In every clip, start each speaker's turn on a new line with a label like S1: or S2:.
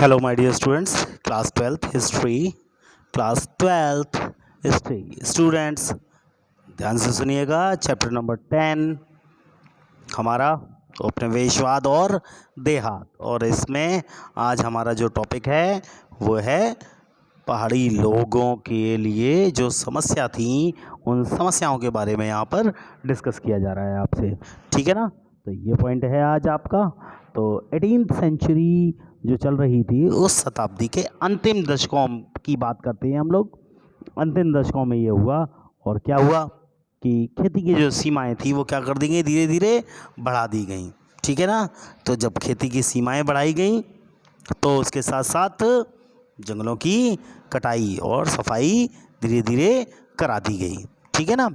S1: Hello my dear students, class 12th history students, ध्यान से सुनिएगा। चैप्टर नंबर 10 हमारा उपनिवेशवाद और देहात, और इसमें आज हमारा जो टॉपिक है वो है पहाड़ी लोगों के लिए जो समस्या थी, उन समस्याओं के बारे में यहाँ पर डिस्कस किया जा रहा है आपसे। ठीक है ना? तो ये पॉइंट है आज आपका। तो 18th सेंचुरी जो चल रही थी, उस शताब्दी के अंतिम दशकों की बात करते हैं हम लोग। अंतिम दशकों में ये हुआ, और क्या हुआ कि खेती की जो सीमाएं थी वो क्या कर दी गई, धीरे धीरे बढ़ा दी गई। ठीक है ना? तो जब खेती की सीमाएं बढ़ाई गई तो उसके साथ साथ जंगलों की कटाई और सफाई धीरे धीरे करा दी गई। ठीक है ना?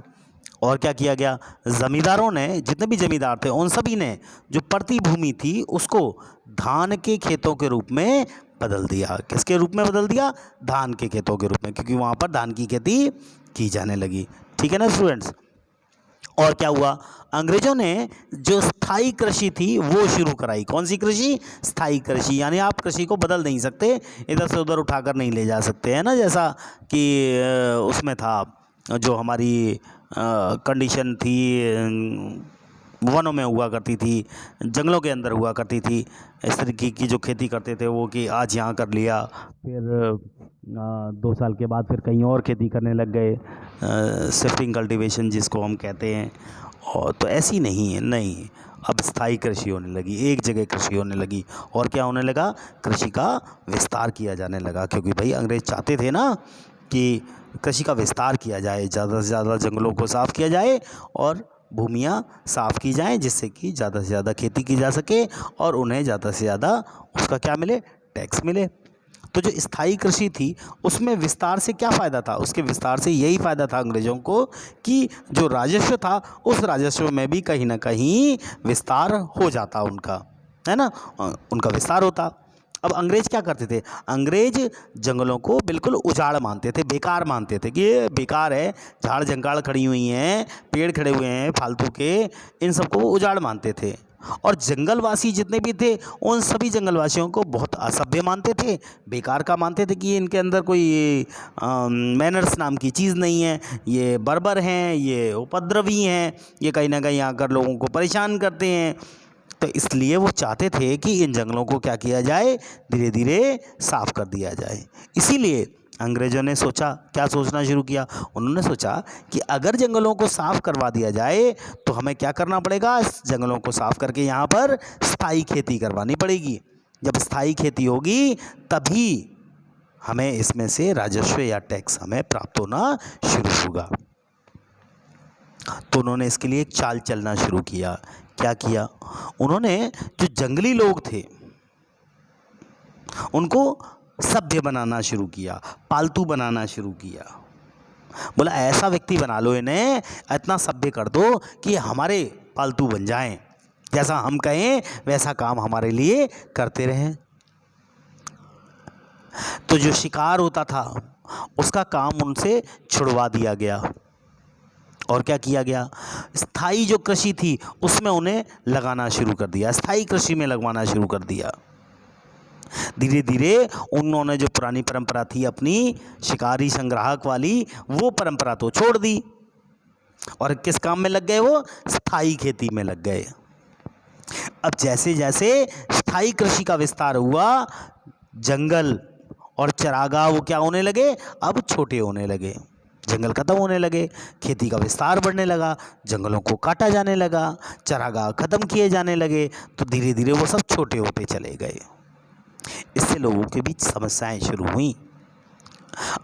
S1: और क्या किया गया, ज़मींदारों ने, जितने भी ज़मींदार थे उन सभी ने जो पड़ती भूमि थी उसको धान के खेतों के रूप में बदल दिया। किसके रूप में बदल दिया? धान के खेतों के रूप में, क्योंकि वहाँ पर धान की खेती की जाने लगी। ठीक है ना स्टूडेंट्स? और क्या हुआ, अंग्रेजों ने जो स्थायी कृषि थी वो शुरू कराई। कौन सी कृषि? स्थायी कृषि। यानी आप कृषि को बदल नहीं सकते, इधर से उधर उठाकर नहीं ले जा सकते, है ना? जैसा कि उसमें था, जो हमारी कंडीशन थी, वनों में हुआ करती थी, जंगलों के अंदर हुआ करती थी। इस तरीके की जो खेती करते थे वो, कि आज यहाँ कर लिया, फिर 2 साल के बाद फिर कहीं और खेती करने लग गए, शिफ्टिंग कल्टीवेशन जिसको हम कहते हैं। और तो ऐसी नहीं है, नहीं, अब स्थायी कृषि होने लगी, एक जगह कृषि होने लगी। और क्या होने लगा, कृषि का विस्तार किया जाने लगा, क्योंकि भाई अंग्रेज चाहते थे ना कि कृषि का विस्तार किया जाए, ज़्यादा से ज़्यादा जंगलों को साफ़ किया जाए और भूमियाँ साफ़ की जाएं, जिससे कि ज़्यादा से ज़्यादा खेती की जा सके और उन्हें ज़्यादा से ज़्यादा उसका क्या मिले, टैक्स मिले। तो जो स्थायी कृषि थी उसमें विस्तार से क्या फ़ायदा था? उसके विस्तार से यही फ़ायदा था अंग्रेज़ों को कि जो राजस्व था उस राजस्व में भी कहीं ना कहीं विस्तार हो जाता उनका, है ना? उनका विस्तार होता। अब अंग्रेज क्या करते थे, अंग्रेज जंगलों को बिल्कुल उजाड़ मानते थे, बेकार मानते थे कि ये बेकार है, झाड़ जंगाड़ खड़ी हुई हैं, पेड़ खड़े हुए हैं फालतू के, इन सबको वो उजाड़ मानते थे। और जंगलवासी जितने भी थे उन सभी जंगलवासियों को बहुत असभ्य मानते थे, बेकार का मानते थे कि इनके अंदर कोई मैनर्स नाम की चीज़ नहीं है, ये बर्बर हैं, ये उपद्रवी हैं, ये कहीं ना कहीं आकर लोगों को परेशान करते हैं। तो इसलिए वो चाहते थे कि इन जंगलों को क्या किया जाए, धीरे धीरे साफ कर दिया जाए। इसीलिए अंग्रेज़ों ने सोचा, क्या सोचना शुरू किया, उन्होंने सोचा कि अगर जंगलों को साफ करवा दिया जाए तो हमें क्या करना पड़ेगा, इस जंगलों को साफ करके यहाँ पर स्थायी खेती करवानी पड़ेगी। जब स्थायी खेती होगी तभी हमें इसमें से राजस्व या टैक्स हमें प्राप्त होना शुरू होगा। तो उन्होंने इसके लिए एक चाल चलना शुरू किया। क्या किया उन्होंने, जो जंगली लोग थे उनको सभ्य बनाना शुरू किया, पालतू बनाना शुरू किया। बोला ऐसा व्यक्ति बना लो, इन्हें इतना सभ्य कर दो कि हमारे पालतू बन जाएं, जैसा हम कहें वैसा काम हमारे लिए करते रहें। तो जो शिकार होता था उसका काम उनसे छुड़वा दिया गया। और क्या किया गया, स्थायी जो कृषि थी उसमें उन्हें लगाना शुरू कर दिया, स्थायी कृषि में लगवाना शुरू कर दिया। धीरे धीरे उन्होंने जो पुरानी परंपरा थी अपनी शिकारी संग्राहक वाली, वो परंपरा तो छोड़ दी और किस काम में लग गए, वो स्थायी खेती में लग गए। अब जैसे जैसे स्थायी कृषि का विस्तार हुआ, जंगल और चरागाह वो क्या होने लगे, अब छोटे होने लगे, जंगल खत्म होने लगे, खेती का विस्तार बढ़ने लगा, जंगलों को काटा जाने लगा, चरागाह खत्म किए जाने लगे, तो धीरे धीरे वो सब छोटे होते चले गए। इससे लोगों के बीच समस्याएं शुरू हुई।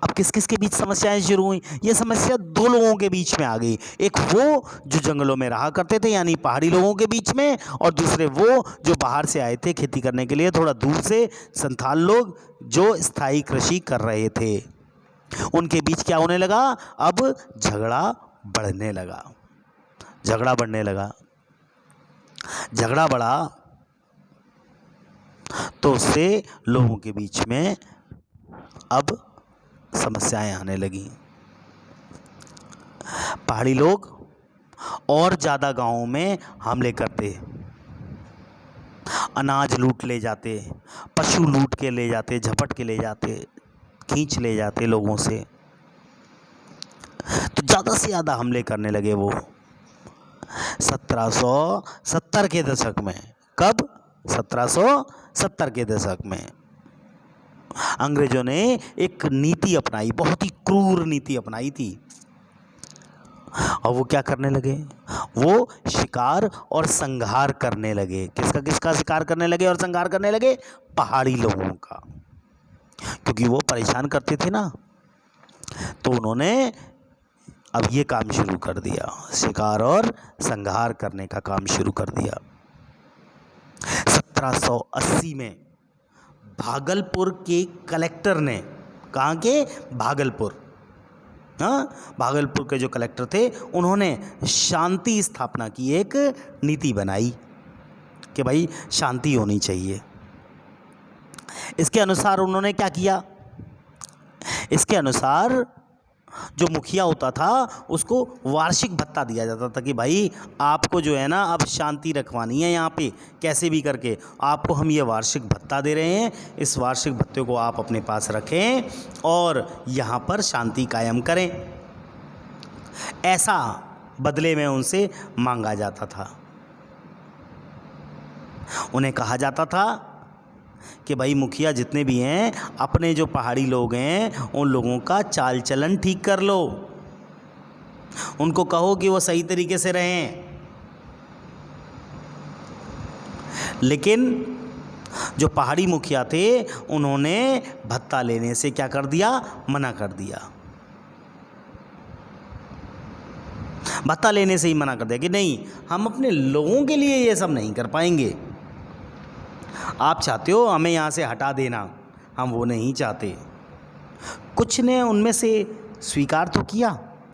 S1: अब किस किस के बीच समस्याएं शुरू हुई, ये समस्या दो लोगों के बीच में आ गई। एक वो जो जंगलों में रहा करते थे यानी पहाड़ी लोगों के बीच में, और दूसरे वो जो बाहर से आए थे खेती करने के लिए, थोड़ा दूर से संथाल लोग जो स्थायी कृषि कर रहे थे। उनके बीच क्या होने लगा, अब झगड़ा बढ़ने लगा, झगड़ा बढ़ने लगा। झगड़ा बढ़ा तो उससे लोगों के बीच में अब समस्याएं आने लगी। पहाड़ी लोग और ज़्यादा गांवों में हमले करते अनाज लूट ले जाते, पशु लूट के ले जाते, झपट के ले जाते, खींच ले जाते लोगों से। तो ज़्यादा से ज़्यादा हमले करने लगे वो 1770 के दशक में। कब? 1770 के दशक में अंग्रेजों ने एक नीति अपनाई, बहुत ही क्रूर नीति अपनाई थी। और वो क्या करने लगे? वो शिकार और संहार करने लगे। किसका किसका शिकार करने लगे और संहार करने लगे? पहाड़ी लोगों का, क्योंकि वो परेशान करते थे ना। तो उन्होंने अब ये काम शुरू कर दिया, शिकार और संहार करने का काम शुरू कर दिया। 1780 में भागलपुर के कलेक्टर ने, कहाँ के? भागलपुर, हाँ, भागलपुर के जो कलेक्टर थे उन्होंने शांति स्थापना की एक नीति बनाई कि भाई शांति होनी चाहिए। इसके अनुसार उन्होंने क्या किया? इसके अनुसार जो मुखिया होता था उसको वार्षिक भत्ता दिया जाता था कि भाई आपको जो है ना अब शांति रखवानी है यहाँ पे, कैसे भी करके आपको हम ये वार्षिक भत्ता दे रहे हैं, इस वार्षिक भत्ते को आप अपने पास रखें और यहाँ पर शांति कायम करें। ऐसा बदले में उनसे मांगा जाता था। उन्हें कहा जाता था कि भाई मुखिया जितने भी हैं, अपने जो पहाड़ी लोग हैं उन लोगों का चाल चलन ठीक कर लो, उनको कहो कि वो सही तरीके से रहें। लेकिन जो पहाड़ी मुखिया थे उन्होंने भत्ता लेने से क्या कर दिया? मना कर दिया। भत्ता लेने से ही मना कर दिया कि नहीं, हम अपने लोगों के लिए ये सब नहीं कर पाएंगे। आप चाहते हो हमें यहाँ से हटा देना, हम वो नहीं चाहते। कुछ ने उनमें से स्वीकार तो किया,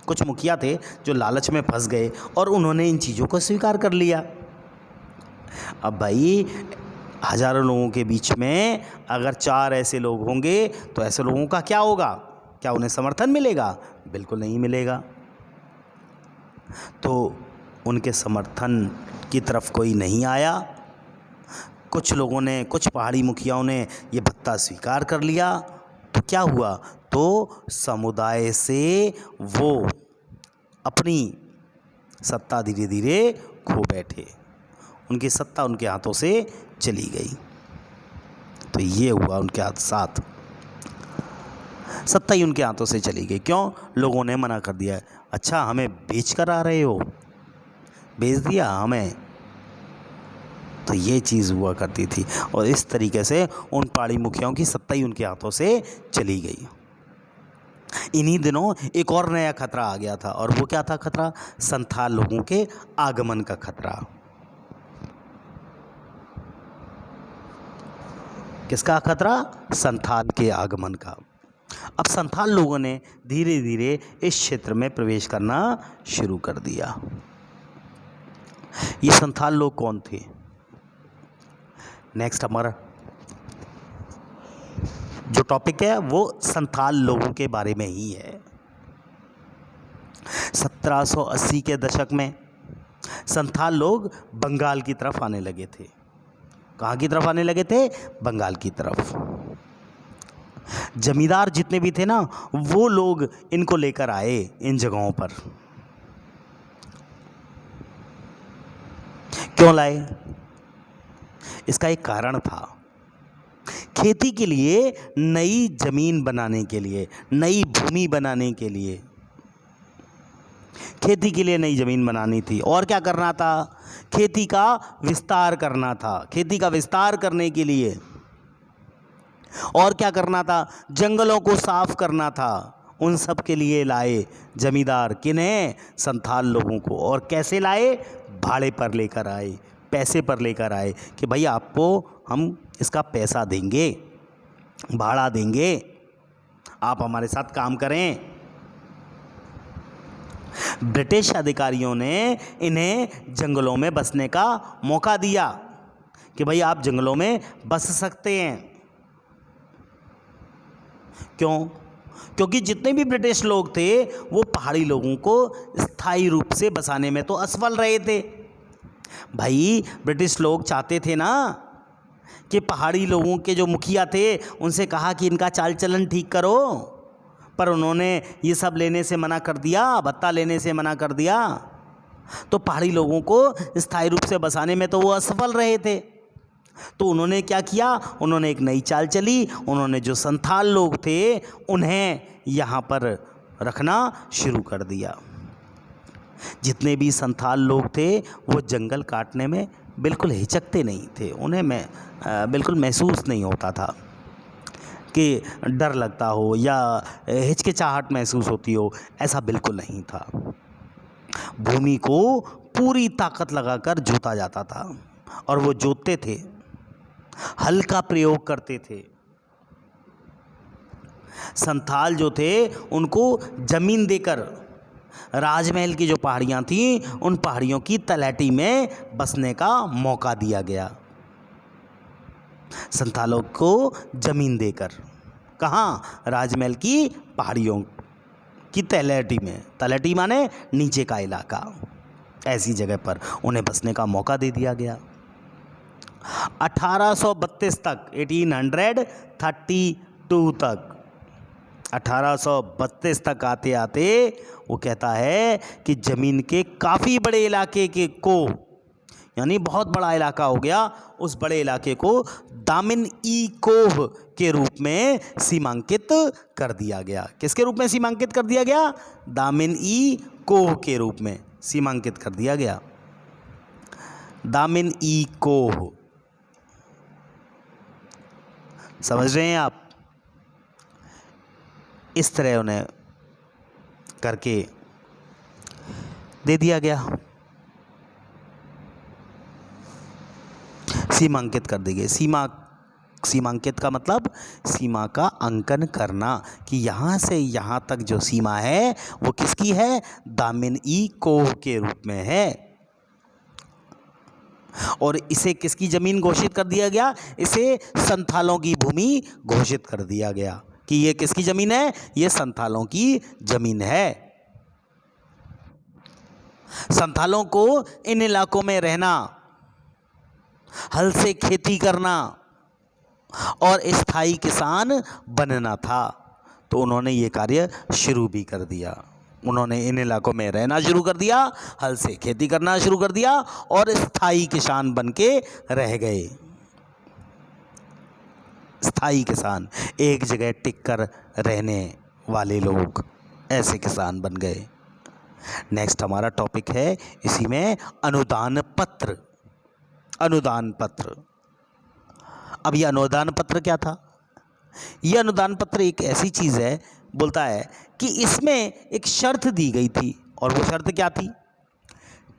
S1: कुछ मुखिया थे जो लालच में फंस गए और उन्होंने इन चीज़ों को स्वीकार कर लिया। अब भाई हजारों लोगों के बीच में अगर 4 ऐसे लोग होंगे तो ऐसे लोगों का क्या होगा? क्या उन्हें समर्थन मिलेगा? बिल्कुल नहीं मिलेगा। तो उनके समर्थन की तरफ कोई नहीं आया। कुछ लोगों ने, कुछ पहाड़ी मुखियाओं ने ये भत्ता स्वीकार कर लिया। तो क्या हुआ? तो समुदाय से वो अपनी सत्ता धीरे धीरे खो बैठे, उनकी सत्ता उनके हाथों से चली गई। तो ये हुआ उनके साथ, सत्ता ही उनके हाथों से चली गई। क्यों? लोगों ने मना कर दिया। अच्छा, हमें बेच कर आ रहे हो, बेच दिया हमें। तो ये चीज़ हुआ करती थी और इस तरीके से उन पहाड़ी मुखियाओं की सत्ता ही उनके हाथों से चली गई। इन्हीं दिनों एक और नया खतरा आ गया था, और वो क्या था खतरा? संथाल लोगों के आगमन का खतरा। किसका खतरा? संथाल के आगमन का। अब संथाल लोगों ने धीरे धीरे इस क्षेत्र में प्रवेश करना शुरू कर दिया। ये संथाल लोग कौन थे? नेक्स्ट हमारा जो टॉपिक है वो संथाल लोगों के बारे में ही है। 1780 के दशक में संथाल लोग बंगाल की तरफ आने लगे थे। कहाँ की तरफ आने लगे थे? बंगाल की तरफ। जमींदार जितने भी थे ना, वो लोग इनको लेकर आए इन जगहों पर। क्यों लाए? इसका एक कारण था। खेती के लिए नई जमीन बनाने के लिए, नई भूमि बनाने के लिए, खेती के लिए नई जमीन बनानी थी। और क्या करना था? खेती का विस्तार करना था। खेती का विस्तार करने के लिए और क्या करना था? जंगलों को साफ करना था। उन सब के लिए लाए जमींदार। किन्हें? संथाल लोगों को। और कैसे लाए? भाड़े पर लेकर आए, पैसे पर लेकर आए कि भाई आपको हम इसका पैसा देंगे, भाड़ा देंगे, आप हमारे साथ काम करें। ब्रिटिश अधिकारियों ने इन्हें जंगलों में बसने का मौका दिया कि भाई आप जंगलों में बस सकते हैं। क्यों? क्योंकि जितने भी ब्रिटिश लोग थे वो पहाड़ी लोगों को स्थायी रूप से बसाने में तो असफल रहे थे। भाई ब्रिटिश लोग चाहते थे ना कि पहाड़ी लोगों के जो मुखिया थे उनसे कहा कि इनका चाल चलन ठीक करो, पर उन्होंने ये सब लेने से मना कर दिया, भत्ता लेने से मना कर दिया। तो पहाड़ी लोगों को स्थायी रूप से बसाने में तो वो असफल रहे थे। तो उन्होंने क्या किया, उन्होंने एक नई चाल चली। उन्होंने जो संथाल लोग थे उन्हें यहाँ पर रखना शुरू कर दिया। जितने भी संथाल लोग थे वो जंगल काटने में बिल्कुल हिचकते नहीं थे। उन्हें बिल्कुल महसूस नहीं होता था कि डर लगता हो या हिचकिचाहट महसूस होती हो, ऐसा बिल्कुल नहीं था। भूमि को पूरी ताकत लगाकर जोता जाता था और वो जोतते थे, हल का प्रयोग करते थे। संथाल जो थे उनको जमीन देकर राजमहल की जो पहाड़ियाँ थीं उन पहाड़ियों की तलहटी में बसने का मौका दिया गया। संथालों को जमीन देकर, कहाँ, राजमहल की पहाड़ियों की तलहटी में, तलहटी माने नीचे का इलाका, ऐसी जगह पर उन्हें बसने का मौका दे दिया गया। 1832 तक, 1832 तक, 1832 तक आते आते वो कहता है कि ज़मीन के काफ़ी बड़े इलाके को, यानी बहुत बड़ा इलाका हो गया, उस बड़े इलाके को दामिन ई कोह के रूप में सीमांकित कर दिया गया। किसके रूप में सीमांकित कर दिया गया? दामिन ई कोह के रूप में सीमांकित कर दिया गया। दामिन ई कोह, समझ रहे हैं आप? इस तरह उन्हें करके दे दिया गया, सीमांकित कर दी गई। सीमांकित का मतलब सीमा का अंकन करना, कि यहाँ से यहाँ तक जो सीमा है वो किसकी है? दामिन ई कोह के रूप में है। और इसे किसकी ज़मीन घोषित कर दिया गया? इसे संथालों की भूमि घोषित कर दिया गया कि ये किसकी ज़मीन है? ये संथालों की ज़मीन है। संथालों को इन इलाकों में रहना, हल से खेती करना और स्थायी किसान बनना था। तो उन्होंने ये कार्य शुरू भी कर दिया। उन्होंने इन इलाकों में रहना शुरू कर दिया, हल से खेती करना शुरू कर दिया और स्थायी किसान बन के रह गए। स्थायी किसान, एक जगह टिक कर रहने वाले लोग, ऐसे किसान बन गए। नेक्स्ट हमारा टॉपिक है इसी में अनुदान पत्र। अनुदान पत्र। अब ये अनुदान पत्र क्या था? ये अनुदान पत्र एक ऐसी चीज़ है, बोलता है कि इसमें एक शर्त दी गई थी, और वो शर्त क्या थी?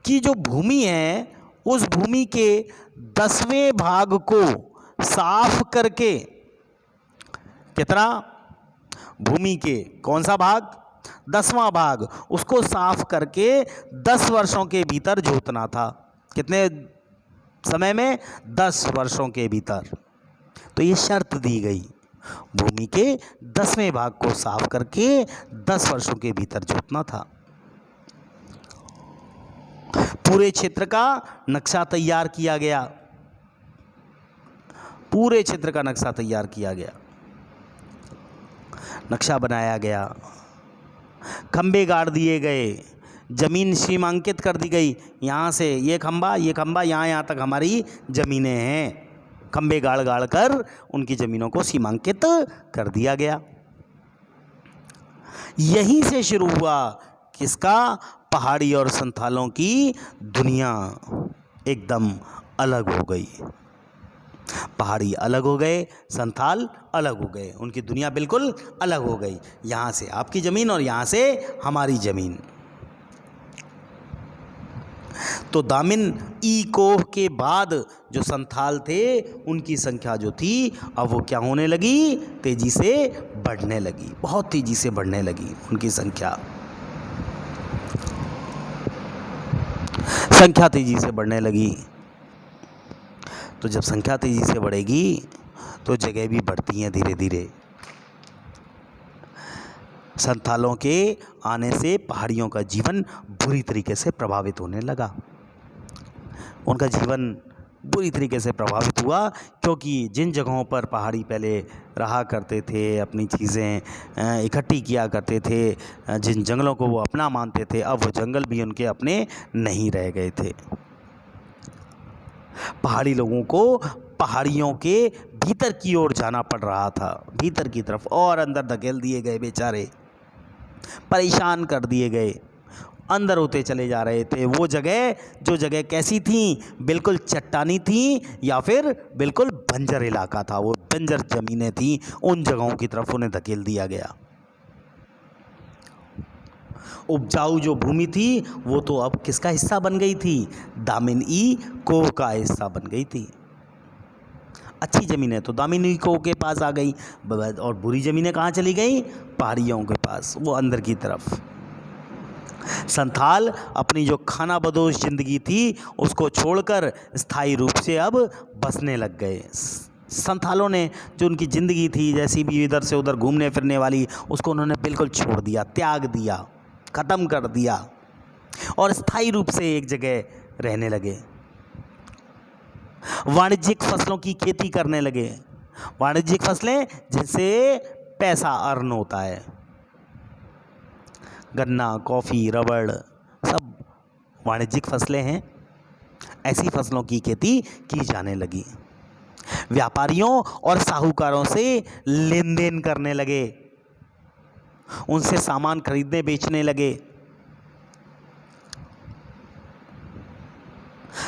S1: कि जो भूमि है उस भूमि के 10वें भाग को साफ करके, कितना? भूमि के कौन सा भाग? 10वां भाग, उसको साफ करके 10 वर्षों के भीतर जोतना था। कितने समय में? 10 वर्षों के भीतर। तो ये शर्त दी गई, भूमि के 10वें भाग को साफ करके 10 वर्षों के भीतर जोतना था। पूरे क्षेत्र का नक्शा तैयार किया गया। पूरे क्षेत्र का नक्शा तैयार किया गया, नक्शा बनाया गया, खंबे गाड़ दिए गए, जमीन सीमांकित कर दी गई। यहाँ से ये खंबा, यहाँ तक हमारी ज़मीनें हैं। खंबे गाड़ गाड़ कर उनकी ज़मीनों को सीमांकित कर दिया गया। यहीं से शुरू हुआ किसका? पहाड़ी और संथालों की दुनिया एकदम अलग हो गई। पहाड़ी अलग हो गए, संथाल अलग हो गए, उनकी दुनिया बिल्कुल अलग हो गई। यहाँ से आपकी ज़मीन और यहाँ से हमारी ज़मीन। तो दामिन ई कोह के बाद जो संथाल थे उनकी संख्या जो थी अब वो क्या होने लगी? तेज़ी से बढ़ने लगी, बहुत तेज़ी से बढ़ने लगी उनकी संख्या। संख्या तेज़ी से बढ़ने लगी। तो जब संख्या तेज़ी से बढ़ेगी तो जगह भी बढ़ती हैं धीरे धीरे। संथालों के आने से पहाड़ियों का जीवन बुरी तरीके से प्रभावित होने लगा। उनका जीवन बुरी तरीके से प्रभावित हुआ, क्योंकि जिन जगहों पर पहाड़ी पहले रहा करते थे, अपनी चीज़ें इकट्ठी किया करते थे, जिन जंगलों को वो अपना मानते थे, अब वो जंगल भी उनके अपने नहीं रह गए थे। पहाड़ी लोगों को पहाड़ियों के भीतर की ओर जाना पड़ रहा था, भीतर की तरफ, और अंदर धकेल दिए गए, बेचारे परेशान कर दिए गए, अंदर होते चले जा रहे थे। वो जगह, जो जगह कैसी थी, बिल्कुल चट्टानी थी या फिर बिल्कुल बंजर इलाका था, वो बंजर ज़मीनें थी, उन जगहों की तरफ उन्हें धकेल दिया गया। उपजाऊ जो भूमि थी वो तो अब किसका हिस्सा बन गई थी? दामिनी कोव का हिस्सा बन गई थी। अच्छी ज़मीनें तो दामिनी कोव के पास आ गई, और बुरी ज़मीनें कहाँ चली गई? पहाड़ियों के पास, वो अंदर की तरफ। संथाल अपनी जो खाना बदोश ज़िंदगी थी उसको छोड़कर स्थायी रूप से अब बसने लग गए। संथालों ने जो उनकी ज़िंदगी थी, जैसी भी इधर से उधर घूमने फिरने वाली, उसको उन्होंने बिल्कुल छोड़ दिया, त्याग दिया, ख़त्म कर दिया, और स्थायी रूप से एक जगह रहने लगे। वाणिज्यिक फसलों की खेती करने लगे। वाणिज्यिक फसलें जिनसे पैसा अर्न होता है, गन्ना, कॉफ़ी, रबड़, सब वाणिज्यिक फसलें हैं। ऐसी फसलों की खेती की जाने लगी। व्यापारियों और साहूकारों से लेन देन करने लगे, उनसे सामान खरीदने बेचने लगे।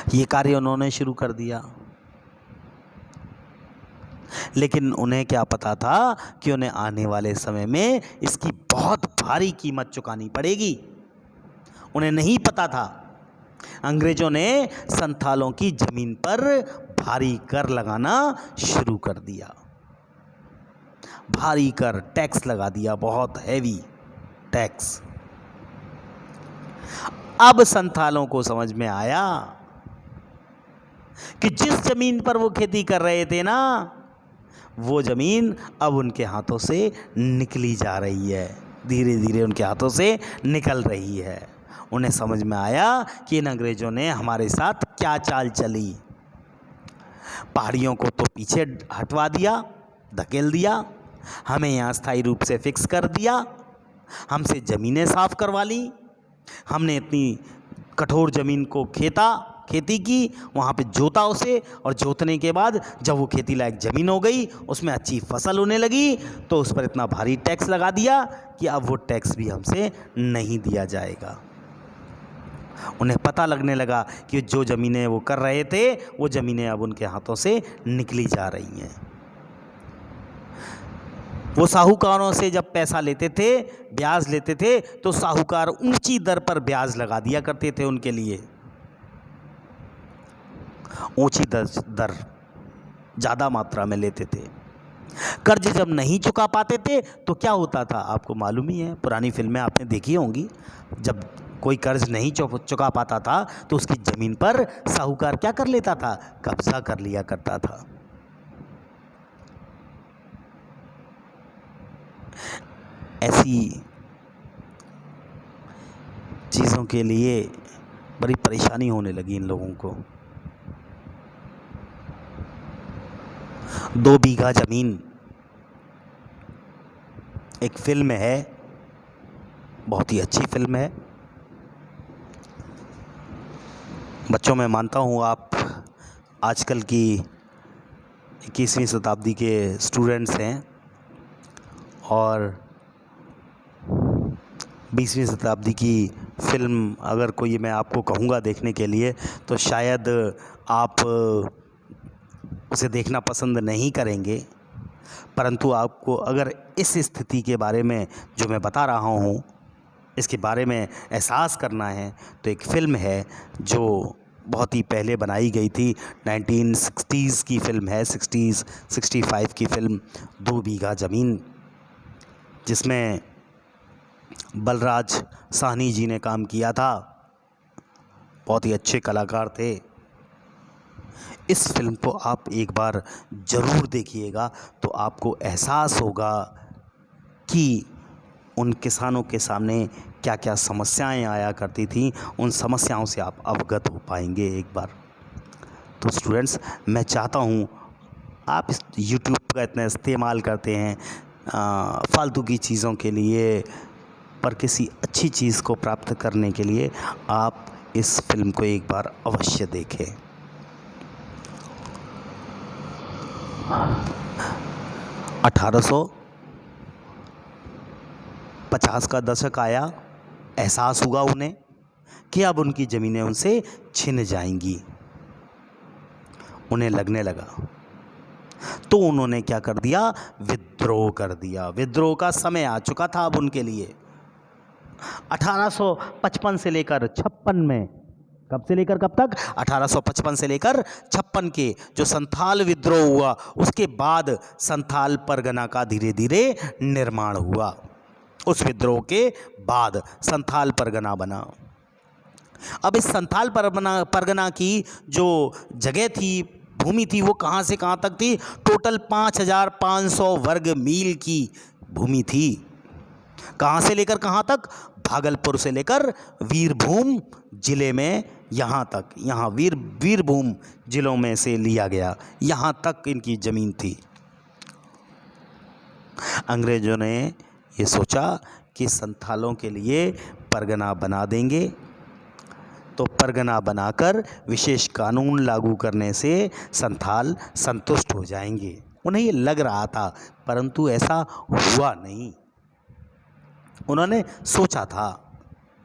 S1: ये कार्य उन्होंने शुरू कर दिया, लेकिन उन्हें क्या पता था कि उन्हें आने वाले समय में इसकी बहुत भारी कीमत चुकानी पड़ेगी। उन्हें नहीं पता था। अंग्रेजों ने संथालों की ज़मीन पर भारी कर लगाना शुरू कर दिया, भारी कर, टैक्स लगा दिया, बहुत हैवी टैक्स। अब संथालों को समझ में आया कि जिस ज़मीन पर वो खेती कर रहे थे ना, वो ज़मीन अब उनके हाथों से निकली जा रही है, धीरे धीरे उनके हाथों से निकल रही है। उन्हें समझ में आया कि इन अंग्रेज़ों ने हमारे साथ क्या चाल चली। पहाड़ियों को तो पीछे हटवा दिया, धकेल दिया, हमें यहाँ स्थायी रूप से फिक्स कर दिया, हमसे ज़मीनें साफ़ करवा ली, हमने इतनी कठोर ज़मीन को खेती की, वहाँ पे जोता उसे, और जोतने के बाद जब वो खेती लायक ज़मीन हो गई, उसमें अच्छी फसल होने लगी, तो उस पर इतना भारी टैक्स लगा दिया कि अब वो टैक्स भी हमसे नहीं दिया जाएगा। उन्हें पता लगने लगा कि जो ज़मीनें वो कर रहे थे, वो ज़मीनें अब उनके हाथों से निकली जा रही हैं। वो साहूकारों से जब पैसा लेते थे, ब्याज लेते थे, तो साहूकार ऊंची दर पर ब्याज लगा दिया करते थे उनके लिए, ऊंची दर ज़्यादा मात्रा में लेते थे। कर्ज जब नहीं चुका पाते थे तो क्या होता था, आपको मालूम ही है, पुरानी फिल्में आपने देखी होंगी। जब कोई कर्ज नहीं चुका पाता था तो उसकी ज़मीन पर साहूकार क्या कर लेता था? कब्जा कर लिया करता था। ऐसी चीज़ों के लिए बड़ी परेशानी होने लगी इन लोगों को। 2 बीघा ज़मीन, एक फिल्म है, बहुत ही अच्छी फिल्म है। बच्चों, मैं मानता हूँ आप आजकल की 21वीं शताब्दी के स्टूडेंट्स हैं, और 20वीं शताब्दी की फ़िल्म अगर कोई मैं आपको कहूँगा देखने के लिए, तो शायद आप उसे देखना पसंद नहीं करेंगे। परंतु आपको अगर इस स्थिति के बारे में जो मैं बता रहा हूँ, इसके बारे में एहसास करना है, तो एक फ़िल्म है जो बहुत ही पहले बनाई गई थी, 1960s की फ़िल्म है, 65 की फ़िल्म 2 बीघा ज़मीन, जिसमें बलराज साहनी जी ने काम किया था। बहुत ही अच्छे कलाकार थे। इस फिल्म को आप एक बार ज़रूर देखिएगा, तो आपको एहसास होगा कि उन किसानों के सामने क्या क्या समस्याएं आया करती थी। उन समस्याओं से आप अवगत हो पाएंगे एक बार। तो स्टूडेंट्स, मैं चाहता हूँ आप इस यूट्यूब का इतना इस्तेमाल करते हैं फालतू की चीज़ों के लिए, पर किसी अच्छी चीज़ को प्राप्त करने के लिए आप इस फिल्म को एक बार अवश्य देखें। 1850 का दशक आया, एहसास हुआ उन्हें कि अब उनकी ज़मीनें उनसे छिन जाएंगी। उन्हें लगने लगा, तो उन्होंने क्या कर दिया, विद्रोह कर दिया। विद्रोह का समय आ चुका था अब उनके लिए। 1855 से लेकर 56 में, कब से लेकर कब तक, 1855 से लेकर 56 के जो संथाल विद्रोह हुआ, उसके बाद संथाल परगना का धीरे धीरे निर्माण हुआ। उस विद्रोह के बाद संथाल परगना बना। अब इस संथाल परगना की जो जगह थी, भूमि थी, वो कहाँ से कहाँ तक थी, टोटल 5500 वर्ग मील की भूमि थी। कहाँ से लेकर कहाँ तक, भागलपुर से लेकर वीरभूम जिले में यहाँ तक, यहाँ वीरभूम जिलों में से लिया गया, यहाँ तक इनकी ज़मीन थी। अंग्रेज़ों ने ये सोचा कि संथालों के लिए परगना बना देंगे, तो परगना बनाकर विशेष कानून लागू करने से संथाल संतुष्ट हो जाएंगे। उन्हें ये लग रहा था, परंतु ऐसा हुआ नहीं। उन्होंने सोचा था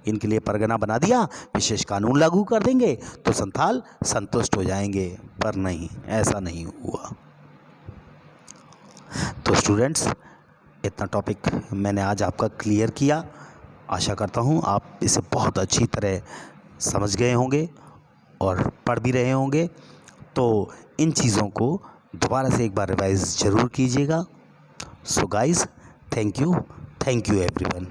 S1: इनके लिए परगना बना दिया, विशेष कानून लागू कर देंगे तो संथाल संतुष्ट हो जाएंगे, पर नहीं, ऐसा नहीं हुआ। तो स्टूडेंट्स, इतना टॉपिक मैंने आज आपका क्लियर किया। आशा करता हूँ आप इसे बहुत अच्छी तरह समझ गए होंगे और पढ़ भी रहे होंगे। तो इन चीज़ों को दोबारा से एक बार रिवाइज ज़रूर कीजिएगा। So guys, thank you everyone.